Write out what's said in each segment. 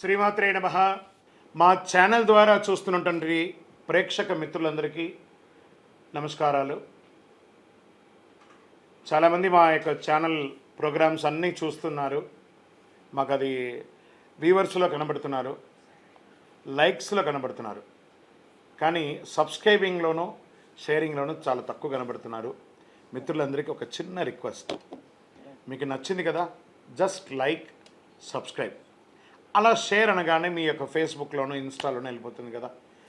శ్రీమాత్రే నమః. మా ఛానల్ ద్వారా చూస్తున్నటువంటి ప్రేక్షక మిత్రులందరికీ నమస్కారాలు. చాలామంది మా యొక్క ఛానల్ ప్రోగ్రామ్స్ అన్నీ చూస్తున్నారు. మాకు అది వ్యూవర్స్లో కనబడుతున్నారు, లైక్స్లో కనబడుతున్నారు, కానీ సబ్స్క్రైబింగ్లోనూ షేరింగ్లోనూ చాలా తక్కువ కనబడుతున్నారు. మిత్రులందరికీ ఒక చిన్న రిక్వెస్ట్, మీకు నచ్చింది కదా, జస్ట్ లైక్, సబ్స్క్రైబ్, అలా షేర్ అనగానే మీ యొక్క ఫేస్బుక్లోనూ ఇన్స్టాలోనూ వెళ్ళిపోతుంది కదా,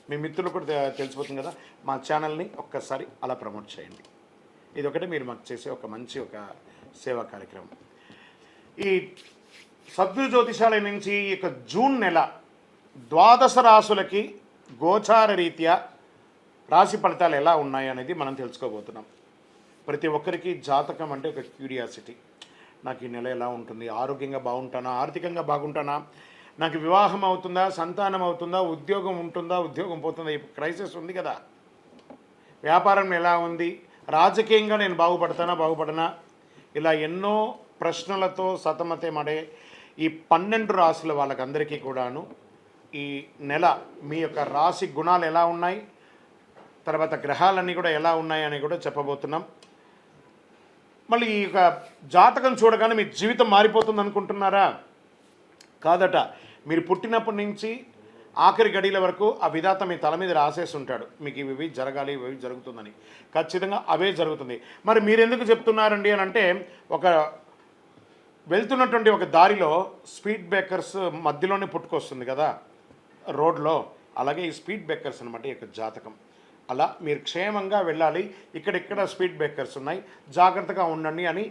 మీ మిత్రులు కూడా తెలిసిపోతుంది కదా. మా ఛానల్ని ఒక్కసారి అలా ప్రమోట్ చేయండి. ఇది ఒకటి మీరు మాకు చేసే ఒక మంచి సేవా కార్యక్రమం. ఈ సద్గురు జ్యోతిషాలయం నుంచి ఈ యొక్క జూన్ నెల ద్వాదశ రాశులకి గోచార రీత్యా రాశి ఫలితాలు ఎలా ఉన్నాయి అనేది మనం తెలుసుకోబోతున్నాం. ప్రతి ఒక్కరికి జాతకం అంటే ఒక క్యూరియాసిటీ. నాకు ఈ నెల ఎలా ఉంటుంది, ఆరోగ్యంగా బాగుంటానా, ఆర్థికంగా బాగుంటానా, నాకు వివాహం అవుతుందా, సంతానం అవుతుందా, ఉద్యోగం ఉంటుందా, ఉద్యోగం పోతుందా, ఈ క్రైసిస్ ఉంది కదా, వ్యాపారం ఎలా ఉంది, రాజకీయంగా నేను బాగుపడనా, ఇలా ఎన్నో ప్రశ్నలతో సతమతమడే ఈ 12 రాశుల వాళ్ళకందరికీ కూడాను ఈ నెల మీ యొక్క రాశి గుణాలు ఎలా ఉన్నాయి, తర్వాత గ్రహాలన్నీ కూడా ఎలా ఉన్నాయి అని కూడా చెప్పబోతున్నాం. మళ్ళీ ఈ యొక్క జాతకం చూడగానే మీ జీవితం మారిపోతుంది అనుకుంటున్నారా? కాదట. మీరు పుట్టినప్పటి నుంచి ఆఖరి గడియల వరకు ఆ విధాత మీ తల మీద రాసేసి ఉంటాడు, మీకు ఇవి జరగాలి, ఇవి జరుగుతుందని. ఖచ్చితంగా అవే జరుగుతుంది. మరి మీరెందుకు చెప్తున్నారండి అని అంటే, ఒక వెళ్తున్నటువంటి ఒక దారిలో స్పీడ్ బ్రేకర్స్ మధ్యలోనే పుట్టుకొస్తుంది కదా రోడ్లో, అలాగే ఈ స్పీడ్ బ్రేకర్స్ అనమాట ఈ యొక్క జాతకం. అలా మీరు క్షేమంగా వెళ్ళాలి, ఇక్కడెక్కడ స్పీడ్ బ్రేకర్స్ ఉన్నాయి, జాగ్రత్తగా ఉండండి అని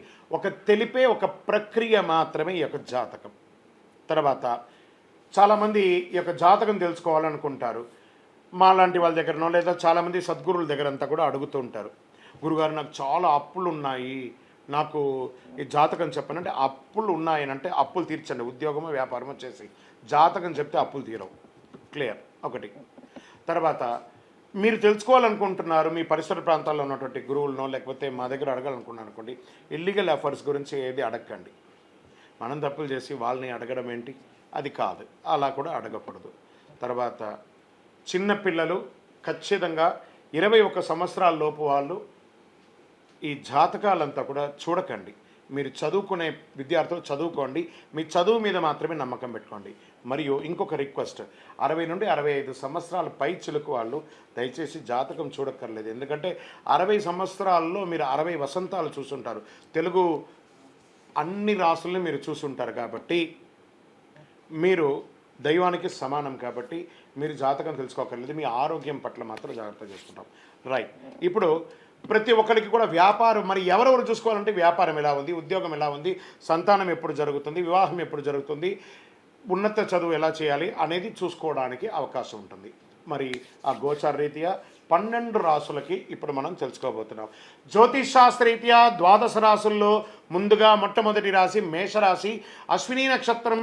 తెలిపే ఒక ప్రక్రియ మాత్రమే ఈ యొక్క జాతకం. తర్వాత చాలామంది ఈ యొక్క జాతకం తెలుసుకోవాలనుకుంటారు. మా లాంటి వాళ్ళ దగ్గరనో లేదా చాలామంది సద్గురుల దగ్గర అంతా కూడా అడుగుతూ ఉంటారు, గురుగారు నాకు చాలా అప్పులు ఉన్నాయి, నాకు ఈ జాతకం చెప్పనంటే. అప్పులు ఉన్నాయనంటే అప్పులు తీర్చండి, ఉద్యోగమో వ్యాపారమో చేసి. జాతకం చెప్తే అప్పులు తీరవు. క్లియర్ ఒకటి. తర్వాత మీరు తెలుసుకోవాలనుకుంటున్నారు, మీ పరిసర ప్రాంతాల్లో ఉన్నటువంటి గురువులనో లేకపోతే మా దగ్గర అడగాలనుకున్నాను అనుకోండి, ఇల్లీగల్ అఫైర్స్ గురించి ఏది అడగండి. మనం తప్పులు చేసి వాళ్ళని అడగడం ఏంటి, అది కాదు, అలా కూడా అడగకూడదు. తర్వాత చిన్నపిల్లలు ఖచ్చితంగా 21 సంవత్సరాల లోపు వాళ్ళు ఈ జాతకాలంతా కూడా చూడకండి. మీరు చదువుకునే విద్యార్థులు చదువుకోండి, మీ చదువు మీద మాత్రమే నమ్మకం పెట్టుకోండి. మరియు ఇంకొక రిక్వెస్ట్, 60 నుండి 65 సంవత్సరాల పై చిలుకు వాళ్ళు దయచేసి జాతకం చూడక్కర్లేదు. ఎందుకంటే 60 సంవత్సరాల్లో మీరు 60 వసంతాలు చూసుంటారు, తెలుగు అన్ని రాసుల్ని మీరు చూసుంటారు. కాబట్టి మీరు దైవానికి సమానం, కాబట్టి మీరు జాతకం తెలుసుకోకర్లేదు. మీ ఆరోగ్యం పట్ల మాత్రం జాగ్రత్త చేసుకుంటాం. రైట్. ఇప్పుడు ప్రతి ఒక్కరికి కూడా వ్యాపారం, మరి ఎవరెవరు చూసుకోవాలంటే వ్యాపారం ఎలా ఉంది, ఉద్యోగం ఎలా ఉంది, సంతానం ఎప్పుడు జరుగుతుంది, వివాహం ఎప్పుడు జరుగుతుంది, ఉన్నత చదువు ఎలా చేయాలి అనేది చూసుకోవడానికి అవకాశం ఉంటుంది. మరి ఆ గోచార రీత్యా 12 రాసులకి ఇప్పుడు మనం తెలుసుకోబోతున్నాం. జ్యోతిష్ శాస్త్రరీత్యా ద్వాదశ రాసుల్లో ముందుగా మొట్టమొదటి రాశి మేషరాశి. అశ్విని నక్షత్రం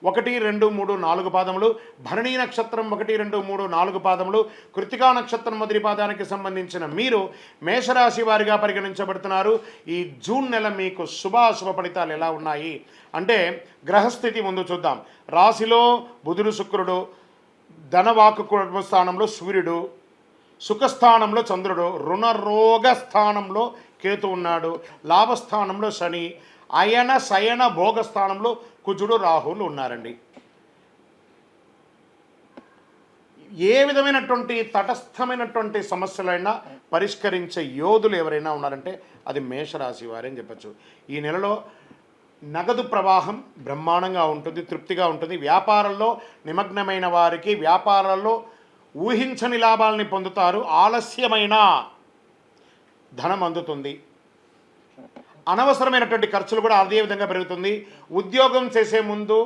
1, 2, 3, 4 పాదములు, భరణీ నక్షత్రం 1, 2, 3, 4 పాదములు, కృత్తికా నక్షత్రం మొదటి పాదానికి సంబంధించిన మీరు మేషరాశి వారిగా పరిగణించబడుతున్నారు. ఈ జూన్ నెల మీకు శుభాశుభ ఫలితాలు ఎలా ఉన్నాయి అంటే, గ్రహస్థితి ముందు చూద్దాం. రాశిలో బుధుడు, శుక్రుడు, ధనవాకు కుటుంబ స్థానంలో సూర్యుడు, సుఖస్థానంలో చంద్రుడు, రుణరోగ స్థానంలో కేతు ఉన్నాడు, లాభస్థానంలో శని, అయన శయన భోగస్థానంలో కుజుడు, రాహువులు ఉన్నారండి. ఏ విధమైనటువంటి తటస్థమైనటువంటి సమస్యలైనా పరిష్కరించే యోధులు ఎవరైనా ఉన్నారంటే అది మేషరాశి వారని చెప్పచ్చు. ఈ నెలలో నగదు ప్రవాహం బ్రహ్మాండంగా ఉంటుంది, తృప్తిగా ఉంటుంది. వ్యాపారంలో నిమగ్నమైన వారికి వ్యాపారాల్లో ఊహించని లాభాలని పొందుతారు. ఆలస్యమైన ధనం అందుతుంది. అనవసరమైనటువంటి ఖర్చులు కూడా అదే విధంగా పెరుగుతుంది. ఉద్యోగం చేసే ముందు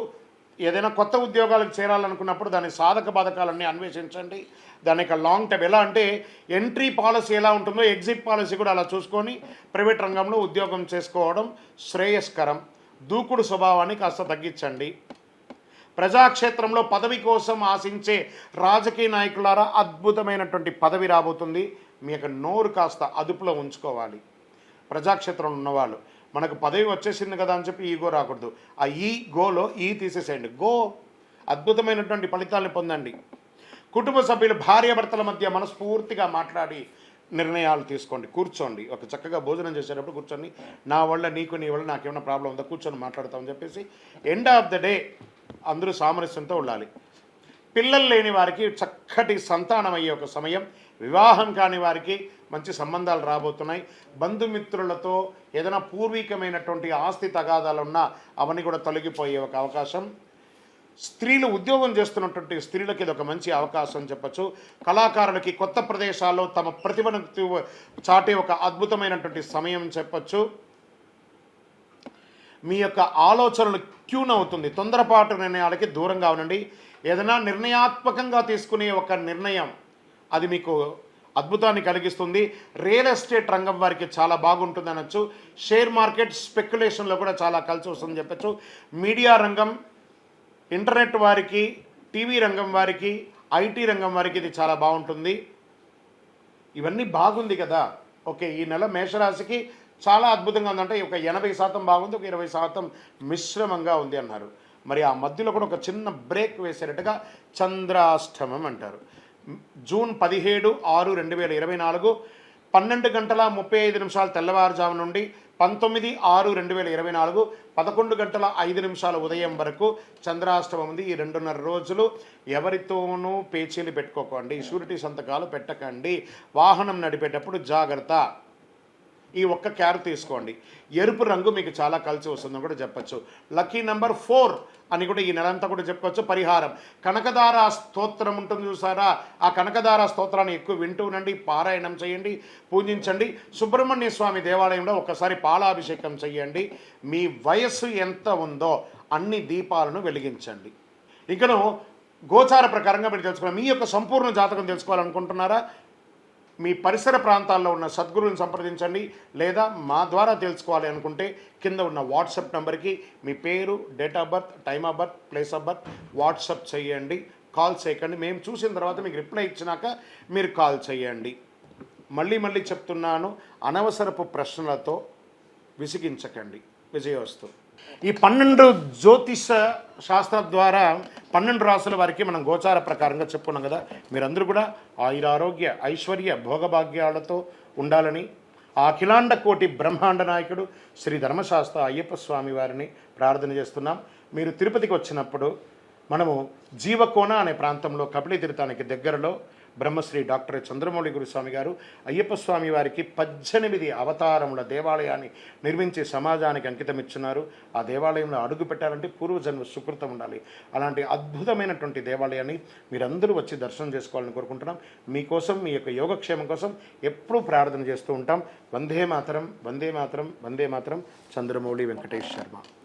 ఏదైనా కొత్త ఉద్యోగాలకు చేరాలనుకున్నప్పుడు దాని సాధక బాధకాలన్నీ అన్వేషించండి. దాని యొక్క లాంగ్ టైం ఎలా అంటే, ఎంట్రీ పాలసీ ఎలా ఉంటుందో ఎగ్జిట్ పాలసీ కూడా అలా చూసుకొని ప్రైవేట్ రంగంలో ఉద్యోగం చేసుకోవడం శ్రేయస్కరం. దూకుడు స్వభావాన్ని కాస్త తగ్గించండి. ప్రజాక్షేత్రంలో పదవి కోసం ఆశించే రాజకీయ నాయకులారా అద్భుతమైనటువంటి పదవి రాబోతుంది. మీ యొక్క నోరు కాస్త అదుపులో ఉంచుకోవాలి. ప్రజాక్షేత్రంలో ఉన్నవాళ్ళు మనకు పదవి వచ్చేసింది కదా అని చెప్పి ఈగో రాకూడదు. ఆ ఈ గోలో ఈ తీసేసేయండి. గో అద్భుతమైనటువంటి ఫలితాలను పొందండి. కుటుంబ సభ్యులు భార్యాభర్తల మధ్య మనస్ఫూర్తిగా మాట్లాడి నిర్ణయాలు తీసుకోండి. కూర్చోండి, ఒక చక్కగా భోజనం చేసేటప్పుడు కూర్చొని నా వల్ల నీకు, నీ వల్ల నాకేమైనా ప్రాబ్లం ఉందా, కూర్చొని మాట్లాడతామని చెప్పేసి ఎండ్ ఆఫ్ ద డే అందరూ సామరస్యంతో ఉండాలి. పిల్లలు లేని వారికి చక్కటి సంతానం అయ్యే ఒక సమయం, వివాహం కాని వారికి మంచి సంబంధాలు రాబోతున్నాయి. బంధుమిత్రులతో ఏదైనా పూర్వీకమైనటువంటి ఆస్తి తగాదాలు ఉన్నా అవన్నీ కూడా తొలగిపోయే ఒక అవకాశం. స్త్రీలు ఉద్యోగం చేస్తున్నటువంటి స్త్రీలకి ఇది ఒక మంచి అవకాశం చెప్పచ్చు. కళాకారులకి కొత్త ప్రదేశాల్లో తమ ప్రతిభను చాటే ఒక అద్భుతమైనటువంటి సమయం చెప్పచ్చు. మీ యొక్క ఆలోచనలు ట్యూన్ అవుతుంది. తొందరపాటు నిర్ణయాలకి దూరంగా ఉండండి. ఏదైనా నిర్ణయాత్మకంగా తీసుకునే ఒక నిర్ణయం అది మీకు అద్భుతాన్ని కలిగిస్తుంది. రియల్ ఎస్టేట్ రంగం వారికి చాలా బాగుంటుంది అనొచ్చు. షేర్ మార్కెట్ స్పెక్యులేషన్లో కూడా చాలా కలిసి వస్తుందని చెప్పచ్చు. మీడియా రంగం, ఇంటర్నెట్ వారికి, టీవీ రంగం వారికి, ఐటీ రంగం వారికి ఇది చాలా బాగుంటుంది. ఇవన్నీ బాగుంది కదా. ఓకే, ఈ నెల మేషరాశికి చాలా అద్భుతంగా ఉందంటే ఒక 80% బాగుంది, ఒక 20% మిశ్రమంగా ఉంది అన్నారు. మరి ఆ మధ్యలో కూడా ఒక చిన్న బ్రేక్ వేసేటట్టుగా చంద్రాష్టమం అంటారు. జూన్ 17/6/2024 12:35 తెల్లవారుజాము నుండి 19/6/2024 11:05 ఉదయం వరకు చంద్రాష్టమం ఉంది. ఈ 2.5 రోజులు ఎవరితోనూ పేచీలు పెట్టుకోకండి, షూరిటీ సంతకాలు పెట్టకండి, వాహనం నడిపేటప్పుడు జాగ్రత్త. ఈ ఒక్క క్యార్ తీసుకోండి. ఎరుపు రంగు మీకు చాలా కలిసి వస్తుందని కూడా చెప్పచ్చు. లక్కీ నెంబర్ 4 అని కూడా ఈ నెలంతా కూడా చెప్పుకోవచ్చు. పరిహారం కనకదార స్తోత్రం ఉంటుంది చూసారా, ఆ కనకదార స్తోత్రాన్ని ఎక్కువ వింటూ ఉండండి, పారాయణం చేయండి, పూజించండి. సుబ్రహ్మణ్య స్వామి దేవాలయంలో ఒకసారి పాలాభిషేకం చేయండి. మీ వయస్సు ఎంత ఉందో అన్ని దీపాలను వెలిగించండి. ఇంకను గోచార ప్రకారంగా మీరు తెలుసుకోవాలి. మీ యొక్క సంపూర్ణ జాతకం తెలుసుకోవాలనుకుంటున్నారా? మీ పరిసర ప్రాంతాల్లో ఉన్న సద్గురువుని సంప్రదించండి. లేదా మా ద్వారా తెలుసుకోవాలి అనుకుంటే కింద ఉన్న వాట్సాప్ నెంబర్కి మీ పేరు, date of birth, time of birth, place of birth WhatsApp చేయండి. కాల్ చేయకండి. మేము చూసిన తర్వాత మీకు రిప్లై ఇచ్చినాక మీరు కాల్ చేయండి. మళ్ళీ చెప్తున్నాను, అనవసరపు ప్రశ్నలతో విసిగించకండి. విజయోస్తు. ఈ 12 జ్యోతిష శాస్త్రం ద్వారా 12 రాసుల వారికి మనం గోచార ప్రకారంగా చెప్పుకున్నాం కదా. మీరందరూ కూడా ఆయురారోగ్య ఐశ్వర్య భోగభాగ్యాలతో ఉండాలని ఆ అఖిలాండ కోటి బ్రహ్మాండ నాయకుడు శ్రీ ధర్మశాస్త్ర అయ్యప్ప స్వామి వారిని ప్రార్థన చేస్తున్నాం. మీరు తిరుపతికి వచ్చినప్పుడు మనము జీవకోన అనే ప్రాంతంలో కపిలి తీర్థానికి దగ్గరలో బ్రహ్మశ్రీ డాక్టర్ చంద్రమౌళి గురుస్వామి గారు అయ్యప్ప స్వామి వారికి 18 అవతారముల దేవాలయాన్ని నిర్మించి సమాజానికి అంకితం ఇచ్చున్నారు. ఆ దేవాలయంలో అడుగు పెట్టాలంటే పూర్వజన్మ సుకృతం ఉండాలి. అలాంటి అద్భుతమైనటువంటి దేవాలయాన్ని మీరందరూ వచ్చి దర్శనం చేసుకోవాలని కోరుకుంటున్నాం. మీకోసం, మీ యొక్క యోగక్షేమం కోసం ఎప్పుడూ ప్రార్థన చేస్తూ ఉంటాం. వందే మాతరం, వందే మాతరం, వందే మాతరం. చంద్రమౌళి వెంకటేష్ శర్మ.